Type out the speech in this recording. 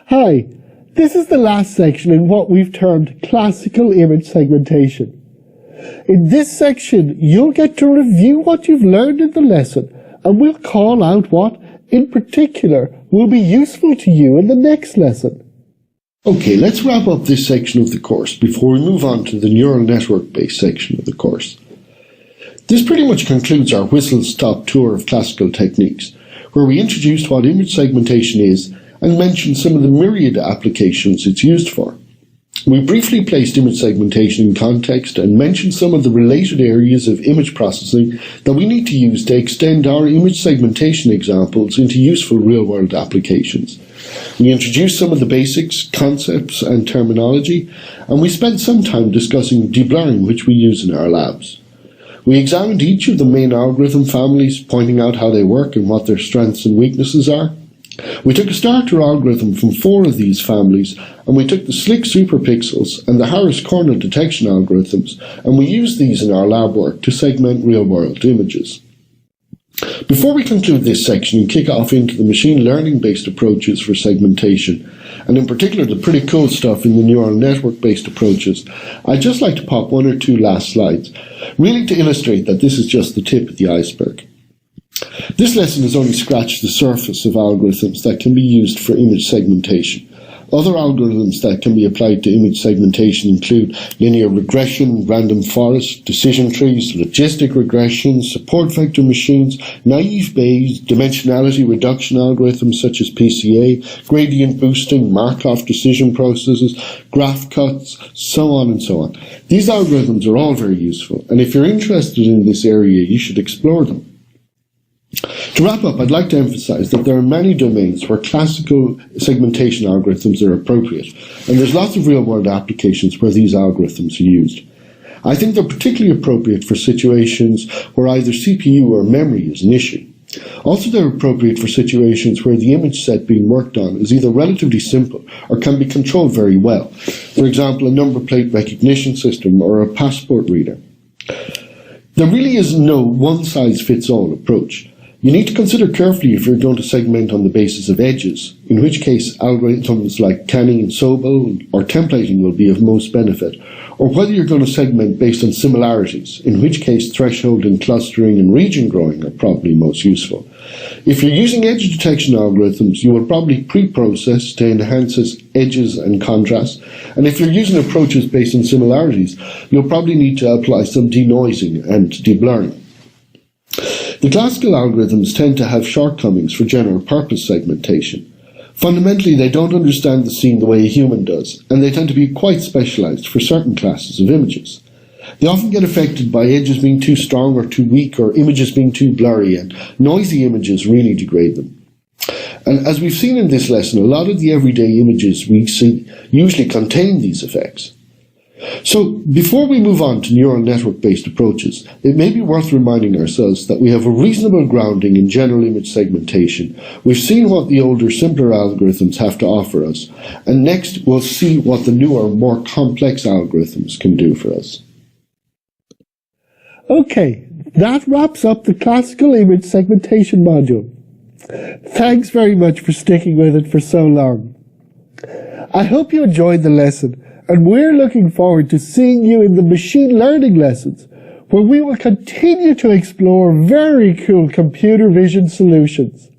Hi, this is the last section in what we've termed classical image segmentation. In this section, you'll get to review what you've learned in the lesson, and we'll call out what, in particular, will be useful to you in the next lesson. Okay, let's wrap up this section of the course before we move on to the neural network-based section of the course. This pretty much concludes our whistle-stop tour of classical techniques, where we introduced what image segmentation is and mentioned some of the myriad applications it's used for. We briefly placed image segmentation in context and mentioned some of the related areas of image processing that we need to use to extend our image segmentation examples into useful real-world applications. We introduced some of the basics, concepts, and terminology, and we spent some time discussing deblurring, which we use in our labs. We examined each of the main algorithm families, pointing out how they work and what their strengths and weaknesses are. We took a starter algorithm from 4 of these families, and we took the SLIC superpixels and the Harris cornel detection algorithms, and we used these in our lab work to segment real-world images. Before we conclude this section and kick off into the machine learning-based approaches for segmentation, and in particular the pretty cool stuff in the neural network-based approaches, I'd just like to pop 1 or 2 last slides, really to illustrate that this is just the tip of the iceberg. This lesson has only scratched the surface of algorithms that can be used for image segmentation. Other algorithms that can be applied to image segmentation include linear regression, random forest, decision trees, logistic regression, support vector machines, naive Bayes, dimensionality reduction algorithms such as PCA, gradient boosting, Markov decision processes, graph cuts, so on and so on. These algorithms are all very useful, and if you're interested in this area, you should explore them. To wrap up, I'd like to emphasize that there are many domains where classical segmentation algorithms are appropriate, and there's lots of real-world applications where these algorithms are used. I think they're particularly appropriate for situations where either CPU or memory is an issue. Also, they're appropriate for situations where the image set being worked on is either relatively simple or can be controlled very well. For example, a number plate recognition system or a passport reader. There really is no one-size-fits-all approach. You need to consider carefully if you're going to segment on the basis of edges, in which case algorithms like Canny and Sobel or templating will be of most benefit, or whether you're going to segment based on similarities, in which case threshold and clustering and region growing are probably most useful. If you're using edge detection algorithms, you will probably pre-process to enhance edges and contrast, and if you're using approaches based on similarities, you'll probably need to apply some denoising and deblurring. The classical algorithms tend to have shortcomings for general-purpose segmentation. Fundamentally, they don't understand the scene the way a human does, and they tend to be quite specialized for certain classes of images. They often get affected by edges being too strong or too weak, or images being too blurry, and noisy images really degrade them. And as we've seen in this lesson, a lot of the everyday images we see usually contain these effects. So, before we move on to neural network-based approaches, it may be worth reminding ourselves that we have a reasonable grounding in general image segmentation. We've seen what the older, simpler algorithms have to offer us, and next we'll see what the newer, more complex algorithms can do for us. Okay, that wraps up the classical image segmentation module. Thanks very much for sticking with it for so long. I hope you enjoyed the lesson, and we're looking forward to seeing you in the machine learning lessons, where we will continue to explore very cool computer vision solutions.